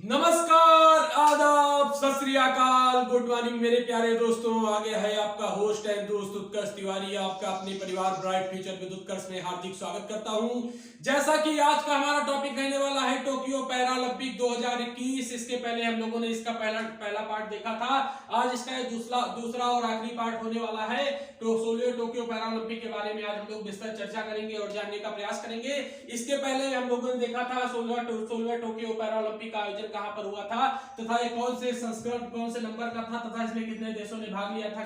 नमस्कार, आदाब, सत श्री अकाल, गुड मॉर्निंग मेरे प्यारे दोस्तों। आगे है आपका होस्ट एंड दोस्त उत्कर्ष तिवारी। आपका अपने परिवार ब्राइट फ्यूचर विद उत्कर्ष में हार्दिक स्वागत करता हूं। जैसा कि आज का हमारा टॉपिक रहने वाला है टोक्यो पैरालंपिक 2021। इसके पहले हम लोगों ने इसका पहला पार्ट देखा था। आज इसका दूसरा और आखिरी पार्ट होने वाला है। तो 16वें टोक्यो पैरालंपिक के बारे में आज हम लोग विस्तार चर्चा करेंगे और जानने का प्रयास करेंगे। इसके पहले हम लोगों ने देखा था 16वें टोक्यो पैरालंपिक का आयोजन कहां पर हुआ था तथा ये कौन से संस्करण कौन से नंबर का था तथा इसमें कितने देशों ने भाग लिया था,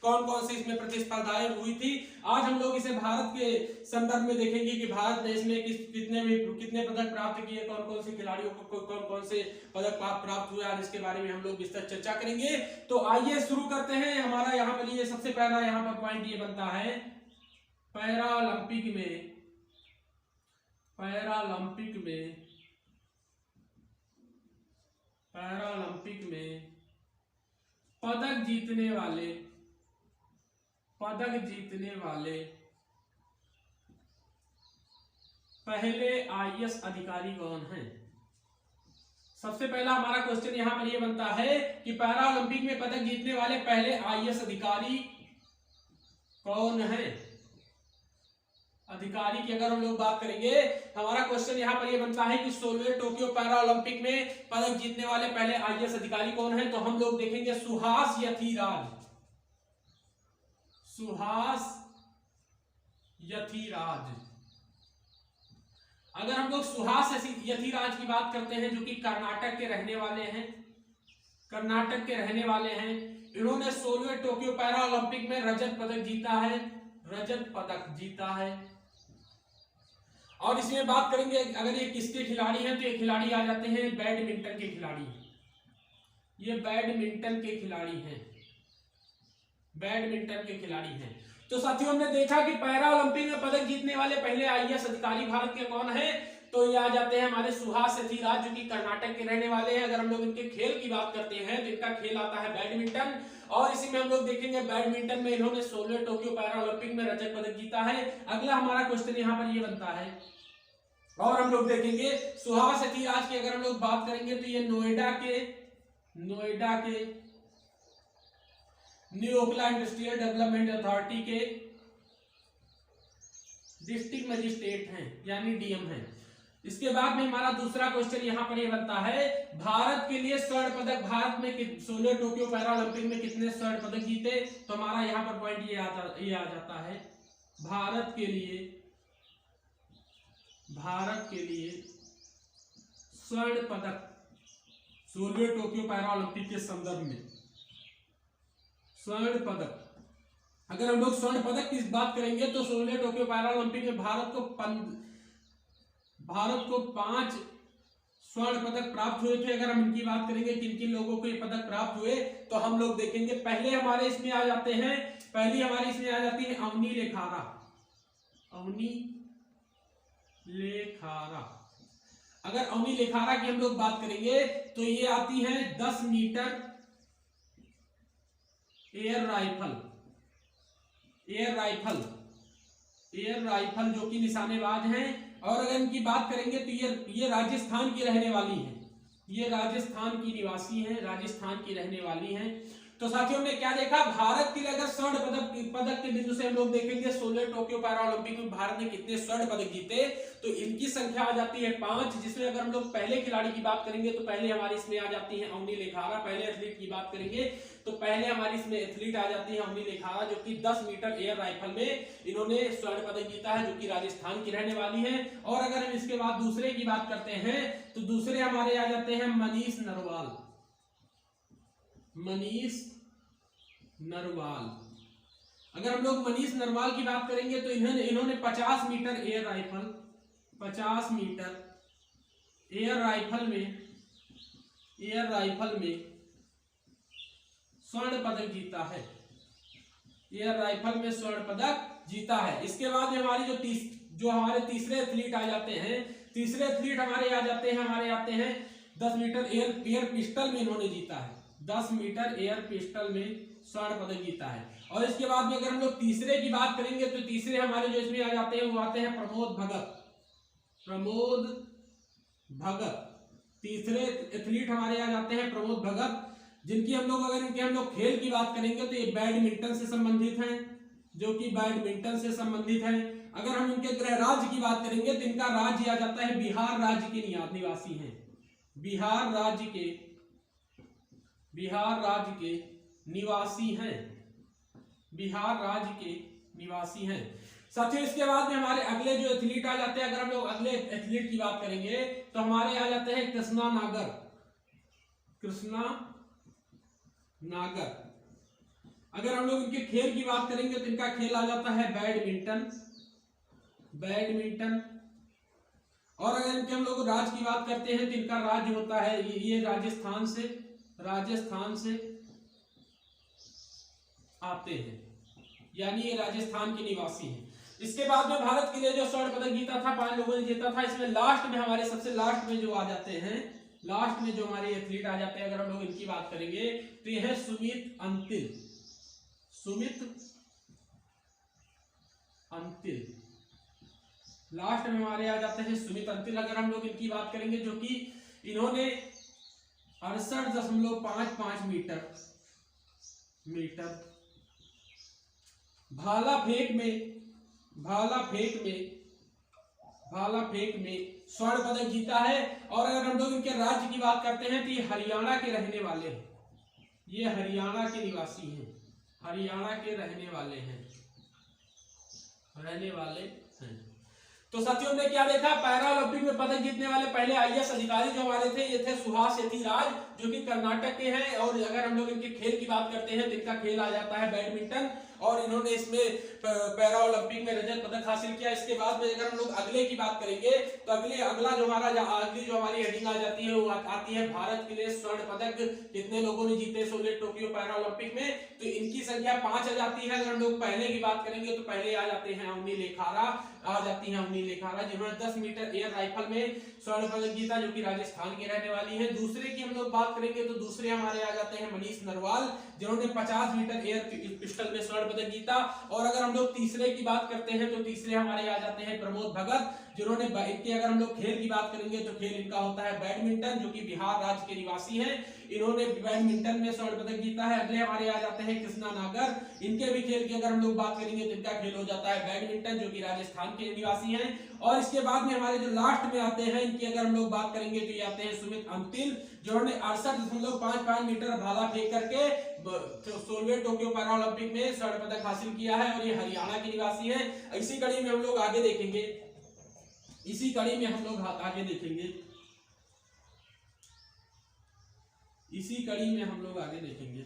कौन कौन सी इसमें प्रतिस्पर्धाएं हुई थी। आज हम लोग इसे भारत के संदर्भ में देखेंगे कि भारत देश में कितने पदक प्राप्त किए, कौन कौन से खिलाड़ियों को कौन कौन से पदक प्राप्त हुए। आज इसके बारे में हम लोग विस्तार चर्चा करेंगे। तो आइए शुरू करते हैं। हमारा यहाँ पर ये सबसे पहला यहाँ पर पॉइंट ये बनता है पैरालंपिक में पदक जीतने वाले पहले आईएएस अधिकारी कौन हैं। सबसे पहला हमारा क्वेश्चन यहां पर यह बनता है कि पैरालंपिक में पदक जीतने वाले पहले आईएएस अधिकारी कौन हैं। अधिकारी की अगर हम लोग बात करेंगे, हमारा क्वेश्चन यहाँ पर ये बनता है कि 16वें टोक्यो पैरालंपिक में पदक जीतने वाले पहले आईएएस अधिकारी कौन हैं। तो हम लोग देखेंगे सुहास यथिराज। अगर हम लोग सुहास यथिराज की बात करते हैं, जो कि कर्नाटक के रहने वाले हैं, इन्होंने 16वें टोक्यो पैरालंपिक में रजत पदक जीता है। और इसमें बात करेंगे अगर ये किसके खिलाड़ी हैं, तो ये खिलाड़ी आ जाते हैं बैडमिंटन के खिलाड़ी। ये बैडमिंटन के खिलाड़ी हैं। तो साथियों, हमने देखा कि पैरालंपिक में पदक जीतने वाले पहले आईएएस अधिकारी भारत के कौन हैं। तो ये आ जाते हैं हमारे सुहास यथिराज, जो कि कर्नाटक के रहने वाले हैं। अगर हम लोग इनके खेल की बात करते हैं तो इनका खेल आता है बैडमिंटन। और इसी में हम लोग देखेंगे बैडमिंटन में इन्होंने 16वें टोक्यो पैरालंपिक में रजत पदक जीता है। अगला हमारा क्वेश्चन यहाँ पर ये बनता है और हम लोग देखेंगे सुहास यथिराज की अगर हम लोग बात करेंगे तो ये नोएडा के new Okhla industrial development authority के डिस्ट्रिक्ट मजिस्ट्रेट हैं, यानी डीएम हैं। इसके बाद में हमारा दूसरा क्वेश्चन यहाँ पर ये बनता है भारत के लिए स्वर्ण पदक, भारत में 16वें टोक्यो पैरालंपिक में कितने स्वर्ण पदक जीते। तो हमारा यहाँ पर पॉइंट ये आ जाता है भारत के लिए स्वर्ण पदक 16वें टोक्यो पैरालंपिक के संदर्भ में स्वर्ण पदक। अगर हम लोग स्वर्ण पदक की बात करेंगे तो 16वें टोक्यो पैरालंपिक में भारत को 5 स्वर्ण पदक प्राप्त हुए थे। अगर हम इनकी बात करेंगे किन किन लोगों को ये पदक प्राप्त हुए, तो हम लोग देखेंगे पहली हमारी इसमें आ जाती है अवनी लेखारा। अगर अवनी लेखारा की हम लोग बात करेंगे तो ये आती है 10 मीटर एयर राइफल जो कि निशानेबाज हैं। और अगर इनकी बात करेंगे तो ये राजस्थान की रहने वाली हैं, ये राजस्थान की निवासी हैं, राजस्थान की रहने वाली हैं। तो साथियों, हमने क्या देखा, भारत के लिए अगर स्वर्ण पदक के बिंदु से हम लोग देखेंगे 16वें टोक्यो पैरालंपिक में भारत ने कितने स्वर्ण पदक जीते, तो इनकी संख्या आ जाती है 5। जिसमें अगर हम लोग पहले खिलाड़ी की बात करेंगे तो पहले हमारी इसमें आ जाती है अवनी लेखारा। पहले एथलीट की बात करेंगे तो पहले हमारी इसमें एथलीट आ जाती है अवनी लेखारा, जो कि 10 मीटर एयर राइफल में इन्होंने स्वर्ण पदक जीता है, जो कि राजस्थान की रहने वाली है। और अगर हम इसके बाद दूसरे की बात करते हैं तो दूसरे हमारे आ जाते हैं मनीष नरवाल। अगर हम लोग मनीष नरवाल की बात करेंगे तो इन्होंने 50 मीटर एयर राइफल में स्वर्ण पदक जीता है। एयर राइफल में स्वर्ण पदक जीता है। इसके बाद हमारी जो हमारे तीसरे एथलीट आ जाते हैं, तीसरे एथलीट हमारे आते हैं 10 मीटर एयर पिस्टल में इन्होंने जीता है। 10 मीटर एयर पिस्टल में स्वर्ण पदक जीता है। और इसके बाद में अगर हम लोग तीसरे की बात करेंगे तो तीसरे हमारे जो इसमें आ जाते हैं वो आते हैं प्रमोद भगत। तीसरे एथलीट हमारे आ जाते हैं प्रमोद भगत, जिनकी हम लोग अगर इनके हम लोग खेल की बात करेंगे तो ये बैडमिंटन से संबंधित हैं, जो कि बैडमिंटन से संबंधित हैं। अगर हम इनके गृह राज्य की बात करेंगे तो इनका राज्य आ जाता है बिहार राज्य के निवासी हैं, बिहार राज्य के निवासी हैं, बिहार राज्य के निवासी हैं। साथियों इसके बाद में हमारे अगले जो एथलीट आ जाते हैं, अगर हम लोग अगले एथलीट की बात करेंगे तो हमारे आ जाते हैं कृष्णा नागर, कृष्णा नागर। अगर हम लोग इनके खेल की बात करेंगे तो इनका खेल आ जाता है बैडमिंटन, बैडमिंटन। और अगर इनके हम लोग राज्य की बात करते हैं तो इनका राज्य होता है ये राजस्थान से, राजस्थान से आते हैं, यानी ये राजस्थान के निवासी हैं। इसके बाद में भारत के लिए जो स्वर्ण पदक जीता था 5 लोगों ने जीता था, इसमें लास्ट में हमारे सबसे लास्ट में जो आ जाते हैं, लास्ट में जो हमारे एथलीट आ जाते हैं, अगर हम लोग इनकी बात करेंगे तो यह है सुमित अंतिल, सुमित अंतिल। लास्ट में हमारे आ जाते हैं सुमित अंतिल। अगर हम लोग इनकी बात करेंगे जो कि इन्होंने 68.55 मीटर भाला फेंक में स्वर्ण पदक जीता है। और अगर हम लोग इनके राज्य की बात करते हैं तो ये हरियाणा के रहने वाले हैं, ये हरियाणा के निवासी हैं, हरियाणा के रहने वाले हैं। तो साथियों ने क्या देखा, पैरा ओलंपिक में पदक जीतने वाले पहले आईएएस अधिकारी जो हमारे थे ये थे सुहास यतिराज, जो कि कर्नाटक के हैं। और अगर हम लोग इनके खेल की बात करते हैं तो इनका खेल आ जाता है बैडमिंटन, और इन्होंने इसमें पैरा ओलंपिक में रजत पदक हासिल किया। इसके बाद में अगर हम लोग अगले की बात करेंगे तो अगला जो हमारी हेडिंग आ जाती है वो आती है भारत के लिए स्वर्ण पदक कितने लोगों ने जीते टोक्यो पैरा ओलंपिक में, तो इनकी संख्या 5 आ जाती है। अगर हम लोग पहले की बात करेंगे तो पहले आ जाते हैं अवनी लेखारा, जिन्होंने 10 मीटर एयर राइफल में स्वर्ण पदक जीता, जो कि राजस्थान की रहने वाली है। दूसरे की हम लोग बात करेंगे तो दूसरे हमारे आ जाते हैं मनीष नरवाल, जिन्होंने 50 मीटर एयर पिस्टल में स्वर्ण पदक जीता। और अगर हम लोग तीसरे की बात करते हैं तो तीसरे हमारे आ जाते हैं प्रमोद भगत, जिन्होंने इनके अगर हम लोग खेल की बात करेंगे तो खेल इनका होता है बैडमिंटन, जो कि बिहार राज्य के निवासी हैं। इन्होंने बैडमिंटन में स्वर्ण पदक जीता है। अगले हमारे आ जाते हैं कृष्णा नागर, इनके भी खेल की अगर हम लोग बात करेंगे तो इनका खेल हो जाता है बैडमिंटन, जो कि राजस्थान के निवासी हैं। और इसके बाद में हमारे जो लास्ट में आते हैं इनकी अगर हम लोग बात करेंगे तो ये आते हैं सुमित अंतिल, जिन्होंने 68.55 मीटर भाला फेंक करके 16वें टोक्यो पैरा ओलंपिक में स्वर्ण पदक हासिल किया है, और ये हरियाणा के निवासी हैं। इसी कड़ी में हम लोग आगे देखेंगे, इसी कड़ी में हम लोग आगे देखेंगे, इसी कड़ी में हम लोग आगे देखेंगे।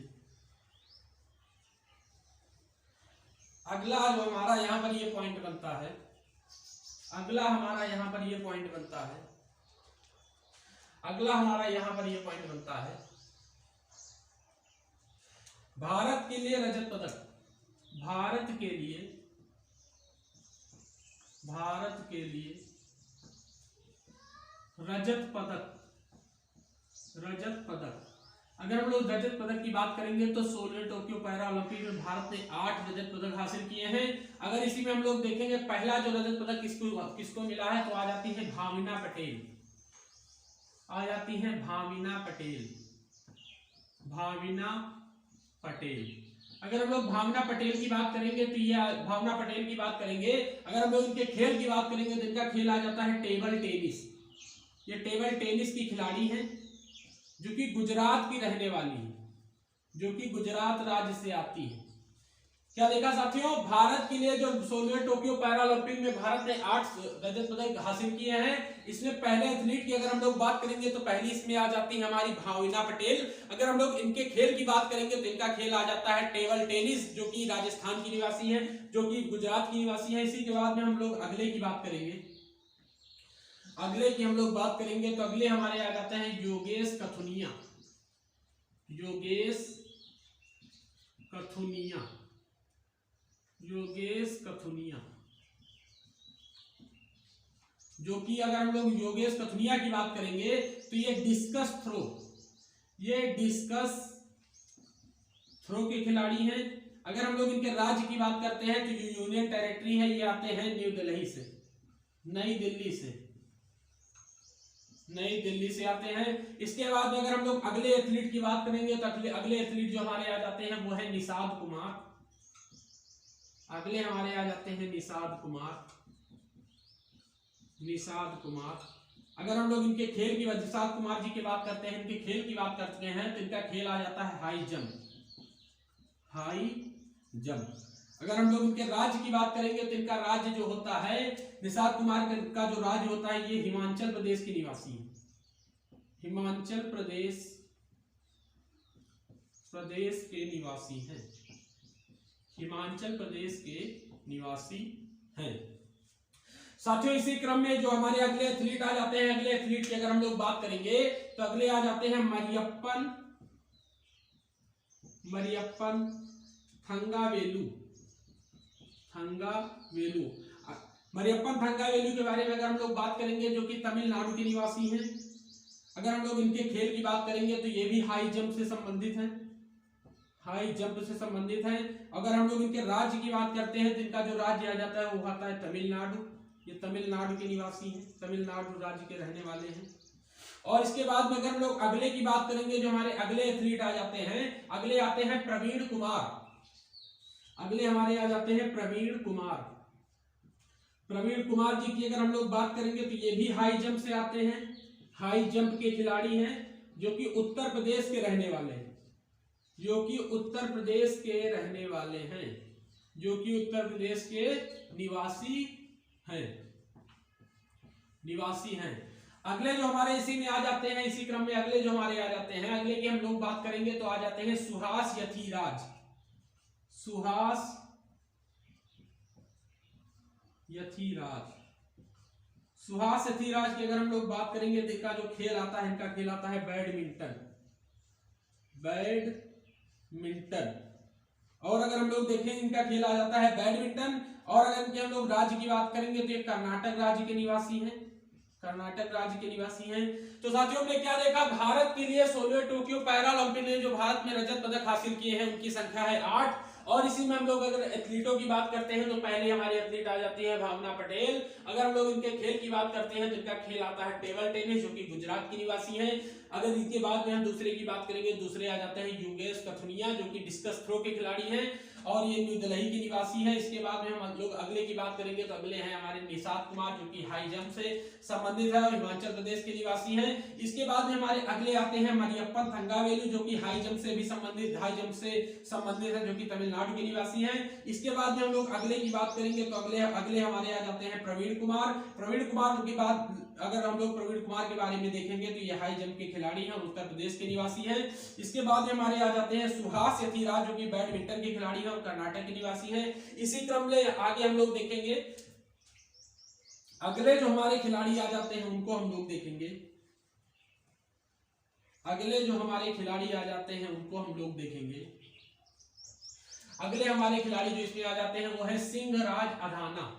अगला जो हमारा यहाँ पर ये पॉइंट बनता है, अगला हमारा यहाँ पर ये पॉइंट बनता है, अगला हमारा यहाँ पर ये पॉइंट बनता है, भारत के लिए रजत पदक, भारत के लिए रजत पदक, रजत पदक। अगर हम लोग रजत पदक की बात करेंगे तो 16वें टोक्यो पैरा ओलंपिक में भारत ने 8 रजत पदक हासिल किए हैं। अगर इसी में हम लोग देखेंगे पहला जो रजत पदक किसको मिला है तो आ जाती है भाविना पटेल, आ जाती है भाविना पटेल, भाविना पटेल। अगर हम लोग भावना पटेल की बात करेंगे तो ये भावना पटेल की बात करेंगे, अगर हम लोग इनके खेल की बात करेंगे तो इनका खेल आ जाता है टेबल टेनिस। ये टेबल टेनिस की खिलाड़ी हैं, जो कि गुजरात की रहने वाली है, जो कि गुजरात राज्य से आती है। क्या देखा साथियों, भारत के लिए जो 16वें टोक्यो पैरा ओलंपिक में भारत ने 8 रजत पदक हासिल किए हैं। इसमें पहले एथलीट की अगर हम लोग बात करेंगे तो पहली इसमें आ जाती है हमारी भाविना पटेल। अगर हम लोग इनके खेल की बात करेंगे तो इनका खेल आ जाता है टेबल टेनिस, जो कि राजस्थान की निवासी है, जो कि गुजरात की निवासी है। इसी के बाद में हम लोग अगले की बात करेंगे, अगले की हम लोग बात करेंगे तो अगले हमारे आ जाते हैं योगेश कथुनिया, योगेश कथुनिया, योगेश कथुनिया, जो कि अगर हम लोग योगेश कथुनिया की बात करेंगे तो ये डिस्कस थ्रो, ये डिस्कस थ्रो के खिलाड़ी हैं। अगर हम लोग इनके राज्य की बात करते हैं तो यूनियन टेरिटरी है, ये आते हैं न्यू दिल्ली से, नई दिल्ली से, नई दिल्ली से आते हैं। इसके बाद में अगर हम लोग अगले एथलीट की बात करेंगे तो अगले एथलीट जो हमारे आ जाते हैं वो है निषाद कुमार। अगले हमारे आ जाते हैं निषाद कुमार। निषाद कुमार अगर हम लोग इनके खेल की निषाद कुमार जी की बात करते हैं, इनके खेल की बात करते हैं तो इनका खेल आ जाता है हाई जंप। हाई जंप अगर हम लोग इनके राज्य की बात करेंगे तो इनका राज्य जो होता है निषाद कुमार का जो राज्य होता है ये हिमाचल प्रदेश के निवासी है। हिमाचल प्रदेश के निवासी हैं। हिमाचल प्रदेश के निवासी हैं। साथियों इसी क्रम में जो हमारे अगले एथलीट आ जाते हैं, अगले एथलीट की अगर हम लोग बात करेंगे तो अगले आ जाते हैं मरियप्पन थंगावेलु। मरियप्पन थंगावेलु के बारे में अगर हम लोग बात करेंगे जो कि तमिलनाडु के निवासी हैं। अगर हम लोग इनके खेल की बात करेंगे तो ये भी हाई जंप से संबंधित हैं। हाई जंप से संबंधित हैं। अगर हम लोग इनके राज्य की बात करते हैं तो इनका जो राज्य आ जाता है वो आता है तमिलनाडु। ये तमिलनाडु के निवासी हैं, तमिलनाडु राज्य के रहने वाले हैं। और इसके बाद में अगर हम लोग अगले की बात करेंगे जो हमारे अगले एथलीट आ जाते हैं, अगले आते हैं प्रवीण कुमार। अगले हमारे आ जाते हैं प्रवीण कुमार। प्रवीण कुमार जी की अगर हम लोग बात करेंगे तो ये भी हाई जंप से आते हैं। हाई जंप के खिलाड़ी हैं जो कि उत्तर प्रदेश के रहने वाले हैं। जो कि उत्तर प्रदेश के रहने वाले हैं। जो कि उत्तर प्रदेश के निवासी हैं। अगले जो हमारे इसी में आ जाते हैं, इसी क्रम में अगले जो हमारे आ जाते हैं, अगले की हम लोग बात करेंगे तो आ जाते हैं सुहास यथिराज। सुहास यथिराज की अगर हम लोग बात करेंगे तो इनका जो खेल आता है, इनका खेल आता है बैडमिंटन। और अगर हम लोग देखें इनका खेल आ जाता है बैडमिंटन। और अगर इनके हम लोग राज्य की बात करेंगे तो ये कर्नाटक राज्य के निवासी हैं। तो साथियों हमने क्या देखा, भारत के लिए 16वें टोक्यो पैरालंपिक में जो भारत में रजत पदक हासिल किए हैं उनकी संख्या है 8। और इसी में हम लोग अगर एथलीटों की बात करते हैं तो पहले हमारे एथलीट आ जाती है भावना पटेल। अगर हम लोग इनके खेल की बात करते हैं तो इनका खेल आता है टेबल टेनिस, जो कि गुजरात के निवासी हैं। अगर इसके बाद में हम दूसरे की बात करेंगे, दूसरे आ जाते हैं योगेश कथुनिया जो कि डिस्कस थ्रो के खिलाड़ी हैं और ये न्यू दिल्ली के निवासी हैं। इसके बाद में हम लोग अगले की बात करेंगे तो अगले हैं हमारे निषाद कुमार जो कि हाई जंप से संबंधित है और हिमाचल प्रदेश के निवासी हैं। इसके बाद में हमारे अगले आते हैं मरियप्पन थंगावेलु जो कि हाई जंप से संबंधित है, जो कि तमिलनाडु के निवासी हैं। इसके बाद में हम लोग अगले की बात करेंगे तो अगले हमारे आ जाते हैं प्रवीण कुमार की बात अगर हम लोग प्रवीण कुमार के बारे में देखेंगे तो ये हाई जंप के खिलाड़ी हैं और उत्तर प्रदेश के निवासी हैं। इसके बाद में हमारे आ जाते हैं सुहास यथिराज जो कि बैडमिंटन के खिलाड़ी हैं और कर्नाटक के निवासी हैं। इसी क्रम में आगे हम लोग देखेंगे अगले जो हमारे खिलाड़ी आ जाते हैं उनको हम लोग देखेंगे। अगले जो हमारे खिलाड़ी आ जाते हैं उनको हम लोग देखेंगे। अगले हमारे खिलाड़ी जो इसमें आ जाते हैं वो है सिंहराज अधाना।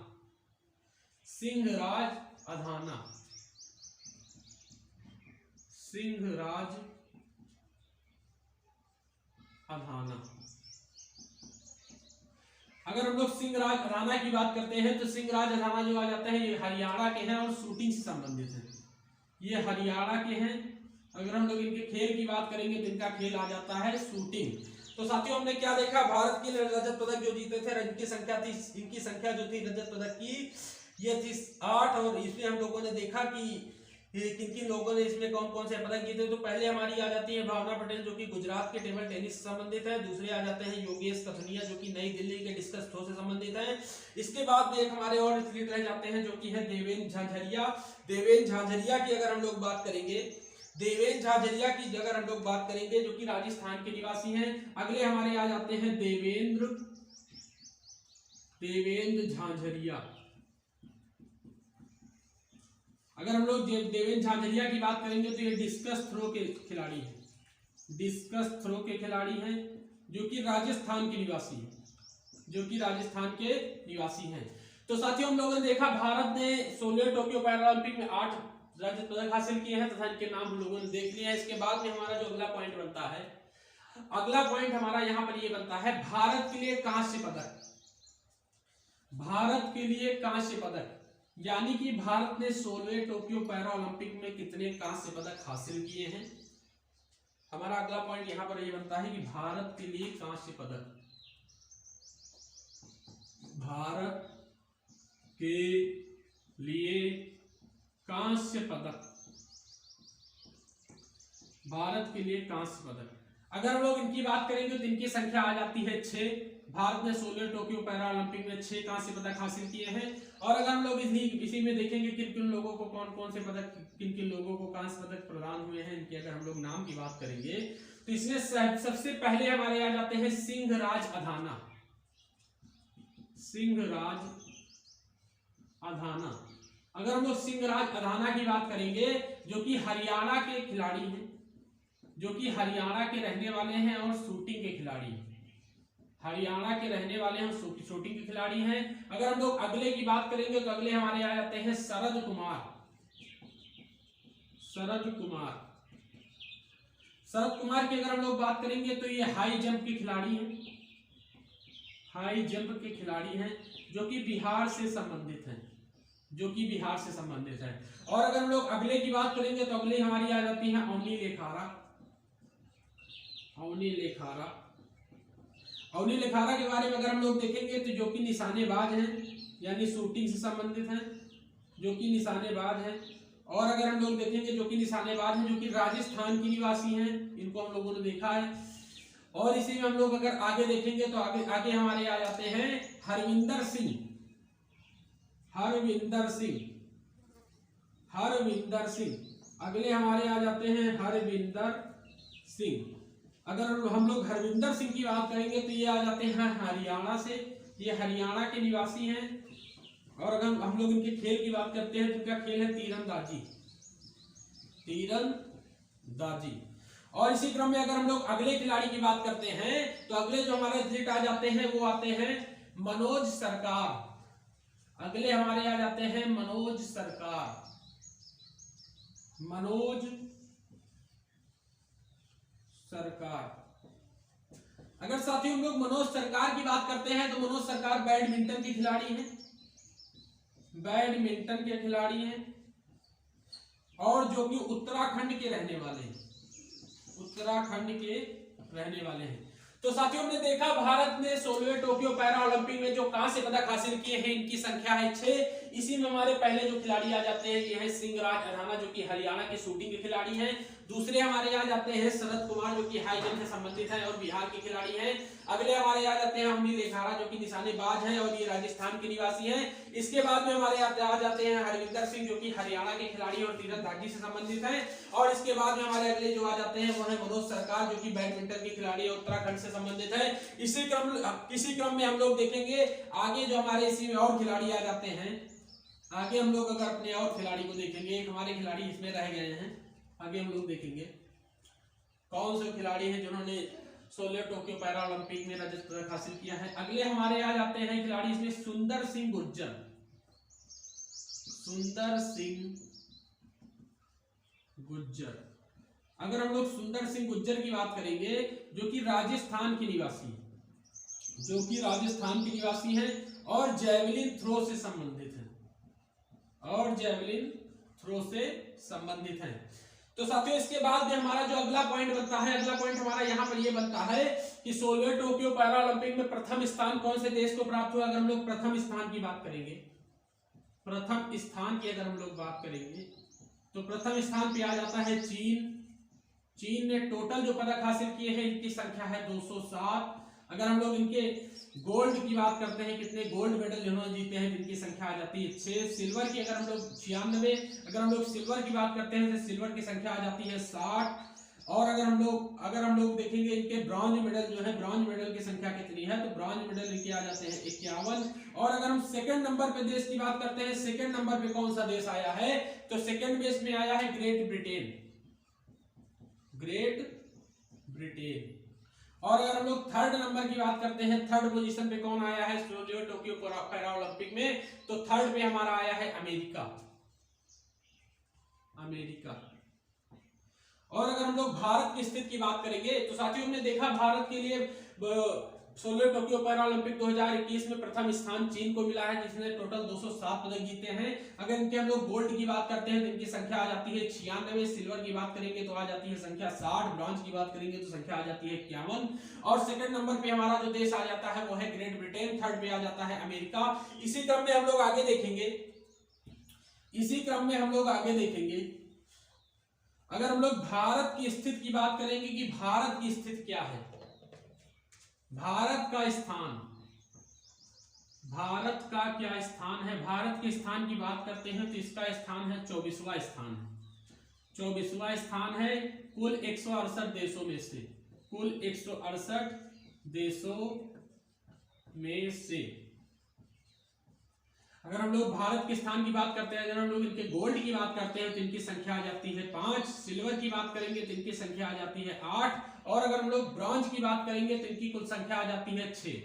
अगर हम लोग सिंहराज अधाना की बात करते हैं तो सिंहराज अधाना जो आ जाते हैं ये हरियाणा के हैं और शूटिंग से संबंधित हैं। ये हरियाणा के हैं। अगर हम लोग इनके खेल की बात करेंगे तो इनका खेल आ जाता है शूटिंग। तो साथियों हमने क्या देखा, भारत के लिए रजत पदक जो जीते थे इनकी संख्या जो थी रजत पदक की ये थी 8। और इसमें हम लोगों ने देखा कि किन लोगों ने इसमें कौन से पदक जीते। तो पहले हमारी आ जाती है भावना पटेल जो कि गुजरात के टेबल टेनिस से संबंधित है। दूसरे आ जाते हैं योगेश कथुनिया जो कि नई दिल्ली के डिस्कस थ्रो से संबंधित है। इसके बाद में एक हमारे और एथलीट रह जाते हैं जो कि है देवेंद्र झाझरिया की अगर हम लोग बात करेंगे, देवेंद्र झाझरिया की अगर हम लोग बात करेंगे जो कि राजस्थान के निवासी हैं। अगले हमारे आ जाते हैं देवेंद्र झाझरिया। अगर हम लोग देवेंद्र झाझरिया की बात करेंगे तो ये डिस्कस थ्रो के खिलाड़ी हैं जो कि राजस्थान के निवासी हैं। तो साथियों हम लोगों ने देखा भारत ने 16 टोक्यो पैरालंपिक में 8 रजत पदक हासिल किए हैं तथा इनके नाम हम लोगों ने देख लिया है। इसके बाद में हमारा जो अगला पॉइंट बनता है, अगला पॉइंट हमारा यहाँ पर ये बनता है भारत के लिए कांस्य पदक। यानी कि भारत ने 16वें टोक्यो पैरा ओलंपिक में कितने कांस्य पदक हासिल किए हैं। हमारा अगला पॉइंट यहां पर यह बनता है कि भारत के लिए कांस्य पदक, भारत के लिए कांस्य पदक, भारत के लिए कांस्य पदक। अगर हम लोग इनकी बात करेंगे तो इनकी संख्या आ जाती है 6। भारत ने 16 टोक्यो पैरा ओलंपिक में 6 कांस्य पदक हासिल किए हैं। और अगर हम लोग इसी में देखेंगे किन किन लोगों को कौन कौन से पदक, किन किन लोगों को कांस्य पदक प्रदान हुए हैं, इनके अगर हम लोग नाम की बात करेंगे तो इसमें सबसे पहले हमारे आ जाते हैं सिंहराज अधाना। सिंहराज अधाना, अगर हम लोग सिंहराज अधाना की बात करेंगे जो कि हरियाणा के खिलाड़ी हैं, जो कि हरियाणा के रहने वाले हैं और शूटिंग के खिलाड़ी हैं, हरियाणा के रहने वाले हैं, शूटिंग के खिलाड़ी हैं। अगर हम लोग अगले की बात करेंगे तो अगले हमारे आ जाते हैं शरद कुमार। शरद कुमार, शरद कुमार की अगर हम लोग बात करेंगे तो ये हाई जंप के खिलाड़ी हैं, हाई जंप के खिलाड़ी हैं जो कि बिहार से संबंधित हैं, जो कि बिहार से संबंधित है। और अगर हम लोग अगले की बात करेंगे तो अगले हमारी आ जाती है अवनी लेखारा। अवनी लेखारा, अवनी लेखारा के बारे में अगर हम लोग देखेंगे तो जो कि निशानेबाज हैं, यानी शूटिंग से संबंधित हैं, जो कि निशानेबाज हैं। और अगर हम लोग देखेंगे जो कि निशानेबाज हैं, जो कि राजस्थान की निवासी हैं, इनको हम लोगों ने देखा है। और इसी में हम लोग अगर आगे देखेंगे तो आगे हमारे आ जाते हैं हरविंदर सिंह। हरविंदर सिंह, हरविंदर सिंह अगले हमारे आ जाते हैं हरविंदर सिंह। अगर हम लोग हरविंदर सिंह की बात करेंगे तो ये आ जाते हैं हरियाणा से, ये हरियाणा के निवासी हैं। और अगर हम लोग इनके खेल की बात करते हैं तो इनका खेल है तीरंदाजी, तीरंदाजी। और इसी क्रम में अगर हम लोग अगले खिलाड़ी की बात करते हैं तो अगले जो हमारे एथलीट आ जाते हैं वो आते हैं मनोज सरकार। अगले हमारे आ जाते हैं मनोज सरकार, मनोज सरकार। अगर साथियों हम लोग मनोज सरकार की बात करते हैं तो मनोज सरकार बैडमिंटन के खिलाड़ी हैं, बैडमिंटन के खिलाड़ी हैं। और जो कि उत्तराखंड के रहने वाले हैं, उत्तराखंड के रहने वाले हैं। तो साथियों हमने देखा भारत ने 16वें टोक्यो पैरा ओलंपिक में जो कांस्य पदक हासिल किए हैं इनकी संख्या है 6। इसी में हमारे पहले जो खिलाड़ी आ जाते हैं ये है सिंहराज अधाना जो कि हरियाणा के शूटिंग के खिलाड़ी हैं। दूसरे हमारे आ जाते हैं शरद कुमार जो कि हाई जंप से संबंधित हैं और बिहार के खिलाड़ी हैं। अगले हमारे आ जाते हैं अवनी लेखारा जो कि निशानेबाज हैं और ये राजस्थान के निवासी हैं। इसके बाद में हमारे आ जाते हैं हरविंदर सिंह जो कि हरियाणा के खिलाड़ी और तीरंदाजी से संबंधित हैं। और इसके बाद में हमारे अगले जो आ जाते हैं वो है मनोज सरकार जो कि बैडमिंटन के खिलाड़ी और उत्तराखंड से संबंधित है। इसी क्रम में हम लोग देखेंगे आगे जो हमारे इसी में और खिलाड़ी आ जाते हैं। आगे हम लोग अगर अपने और खिलाड़ी को देखेंगे, एक हमारे खिलाड़ी इसमें रह गए हैं, आगे हम लोग देखेंगे कौन से खिलाड़ी हैं जिन्होंने 16 टोक्यो पैरा ओलंपिक में रजत पदक हासिल किया है। अगले हमारे आ जाते हैं खिलाड़ी इसमें सुंदर सिंह गुर्जर, सुंदर सिंह गुर्जर। अगर हम लोग सुंदर सिंह गुर्जर की बात करेंगे जो कि राजस्थान के निवासी हैं, जो कि राजस्थान के निवासी हैं और जैवलिन थ्रो से संबंधित हैं, और जैवलिन थ्रो से संबंधित हैं। तो साथियों इसके बाद में हमारा जो अगला पॉइंट बनता है, अगला पॉइंट हमारा यहाँ पर ये बनता है कि 16वें टोक्यो पैरा ओलंपिक में प्रथम स्थान कौन से देश को प्राप्त हुआ। अगर हम लोग प्रथम स्थान की बात करेंगे, प्रथम स्थान की अगर हम लोग बात करेंगे तो प्रथम स्थान पे आ जाता है चीन। चीन ने टोटल जो पदक हासिल किए हैं इनकी संख्या है 207। अगर हम लोग इनके गोल्ड की बात करते हैं, कितने गोल्ड मेडल जिन्होंने जीते हैं इनकी संख्या आ जाती है 6। सिल्वर की अगर हम लोग 96, अगर हम लोग सिल्वर की बात करते हैं तो सिल्वर की संख्या आ जाती है 60। और अगर हम लोग देखेंगे इनके ब्रॉन्ज मेडल जो है, ब्रॉन्ज मेडल की संख्या कितनी है तो ब्रॉन्ज मेडल इनके आ जाते हैं 51। और अगर हम सेकंड नंबर पे देश की बात करते हैं, सेकंड नंबर पे कौन सा देश आया है तो सेकंड बेस में आया है ग्रेट ब्रिटेन, ग्रेट ब्रिटेन। और अगर हम लोग थर्ड नंबर की बात करते हैं, थर्ड पोजीशन पे कौन आया है टोक्यो पैरा ओलंपिक में तो थर्ड पे हमारा आया है अमेरिका, अमेरिका। और अगर हम लोग भारत की स्थिति की बात करेंगे तो साथियों हमने देखा भारत के लिए 16वें टोक्यो पैरा ओलंपिक 2021 में प्रथम स्थान चीन को मिला है, जिसने टोटल 207 पदक जीते हैं। अगर इनके हम लोग गोल्ड की बात करते हैं तो इनकी संख्या आ जाती है 96, सिल्वर की बात करेंगे तो आ जाती है संख्या 60, ब्रॉन्ज की बात करेंगे तो संख्या आ जाती है 51, और सेकंड नंबर पे हमारा जो देश आ जाता है वो है ग्रेट ब्रिटेन, थर्ड पे आ जाता है अमेरिका। इसी क्रम में हम लोग आगे देखेंगे, अगर हम लोग भारत की स्थिति की बात करेंगे कि भारत की स्थिति क्या है, भारत का क्या स्थान है। भारत के स्थान की बात करते हैं तो इसका स्थान है 24वां स्थान है, 24वां स्थान है कुल 168 देशों में से, कुल 168 देशों में से। अगर हम लोग भारत के स्थान की बात करते हैं, अगर हम लोग इनके गोल्ड की बात करते हैं तो इनकी संख्या आ जाती है 5, सिल्वर की बात करेंगे तो इनकी संख्या आ जाती है 8, और अगर हम लोग ब्रॉन्ज की बात करेंगे तो इनकी कुल संख्या आ जाती है 6।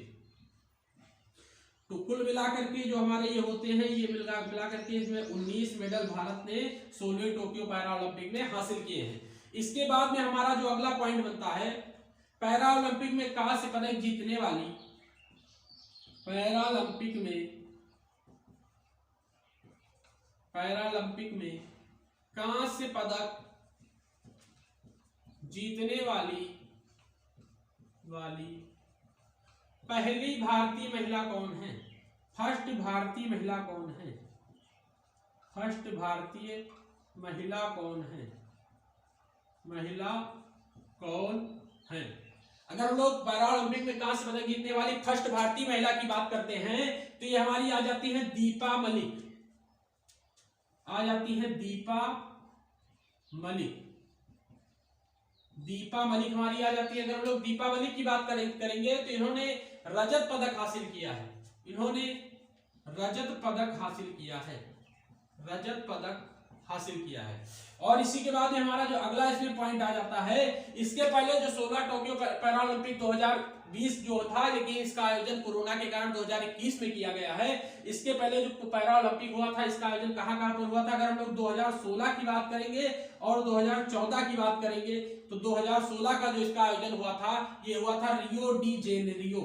तो कुल मिलाकर के जो हमारे ये होते हैं, ये मिलाकर के इसमें 19 मेडल भारत ने 16वें टोक्यो पैरा ओलंपिक में हासिल किए हैं। इसके बाद में हमारा जो अगला पॉइंट बनता है, पैरा ओलंपिक में कांस्य पदक जीतने वाली, पैरा ओलंपिक में कांस्य पदक जीतने वाली पहली भारतीय महिला कौन है? फर्स्ट भारतीय महिला कौन है? फर्स्ट भारतीय महिला कौन है? महिला कौन है? अगर हम लोग पैरा ओलंपिक में कांस्य पदक जीतने वाली फर्स्ट भारतीय महिला की बात करते हैं तो ये हमारी आ जाती है दीपा मलिक, आ जाती है दीपा मलिक हमारी आ जाती है। अगर हम लोग दीपा मलिक की बात करेंगे तो इन्होंने रजत पदक हासिल किया है, इन्होंने रजत पदक हासिल किया है। और इसी के बाद हमारा जो अगला इसमें पॉइंट आ जाता है, इसके पहले जो 16 टोक्यो पैरा ओलंपिक 2020 जो था, लेकिन इसका आयोजन कोरोना के कारण 2021 में किया गया है। इसके पहले जो पैरा ओलंपिक हुआ था, इसका आयोजन कहां पर हुआ था? अगर हम लोग 2016 की बात करेंगे और 2014 की बात करेंगे तो 2016 का जो इसका आयोजन हुआ था, ये हुआ था रियो डी जेनेरियो।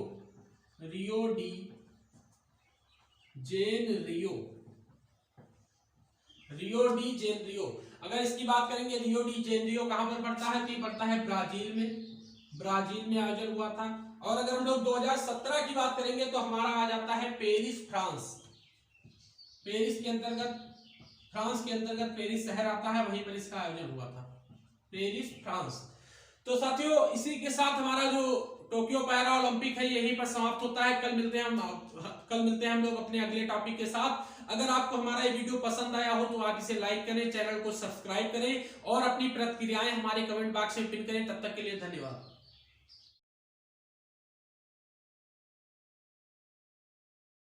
अगर इसकी बात करेंगे रियो डी जेनेरियो कहां पर पड़ता है? तो ये पड़ता है ब्राजील में आयोजन हुआ था। और अगर हम लोग 2017 की बात करेंगे तो हमारा आ जाता है पेरिस, फ्रांस के अंतर्गत पेरिस शहर आता है, वहीं पर इसका आयोजन हुआ था, पेरिस, फ्रांस। तो साथियों, इसी के साथ हमारा जो टोक्यो पैरा ओलंपिक है यहीं पर समाप्त होता है। कल मिलते हैं हम लोग अपने अगले टॉपिक के साथ। अगर आपको हमारा ये वीडियो पसंद आया हो तो आप इसे लाइक करें, चैनल को सब्सक्राइब करें और अपनी प्रतिक्रियाएं हमारे कमेंट बॉक्स में पिन करें। तब तक के लिए धन्यवाद।